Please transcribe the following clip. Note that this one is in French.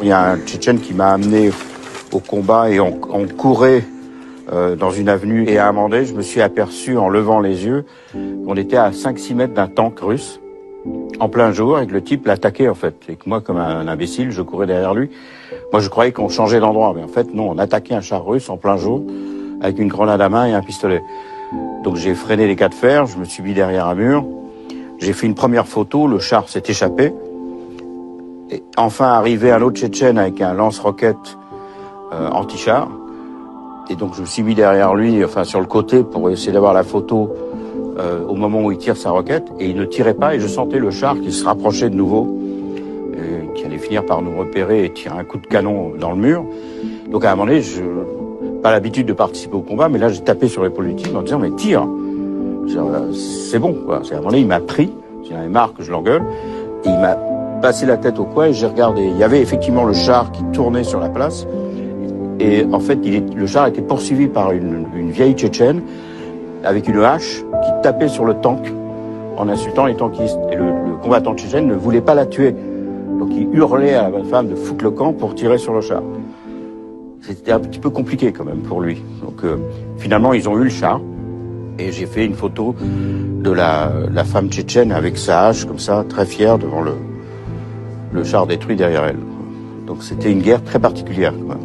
Il y a un Tchétchène qui m'a amené au combat et on courait dans une avenue. Et à un moment donné, je me suis aperçu en levant les yeux qu'on était à 5-6 mètres d'un tank russe, en plein jour, et que le type l'attaquait en fait. Et que moi, comme un imbécile, je courais derrière lui. Moi, je croyais qu'on changeait d'endroit, mais en fait, non, on attaquait un char russe en plein jour, avec une grenade à main et un pistolet. Donc j'ai freiné les cas de fer, je me suis mis derrière un mur. J'ai fait une première photo, le char s'est échappé. Et enfin arrivé un autre Tchétchène avec un lance-roquette anti-char. Et donc je me suis mis derrière lui, enfin sur le côté, pour essayer d'avoir la photo au moment où il tire sa roquette. Et il ne tirait pas et je sentais le char qui se rapprochait de nouveau, qui allait finir par nous repérer et tirer un coup de canon dans le mur. Donc à un moment donné, je pas l'habitude de participer au combat, mais là j'ai tapé sur l'épaule du type en disant mais tire, c'est bon quoi. À un moment donné il m'a pris, j'en avais marre que je l'engueule, et il m'a passé la tête au coin et j'ai regardé. Il y avait effectivement le char qui tournait sur la place. Et en fait, le char était poursuivi par une vieille Tchétchène avec une hache qui tapait sur le tank en insultant les tankistes. Et le combattant tchétchène ne voulait pas la tuer. Donc il hurlait à la bonne femme de foutre le camp pour tirer sur le char. C'était un petit peu compliqué quand même pour lui. Donc finalement, ils ont eu le char. Et j'ai fait une photo de la femme tchétchène avec sa hache comme ça, très fière devant le char détruit derrière elle. Donc c'était une guerre très particulière quand même.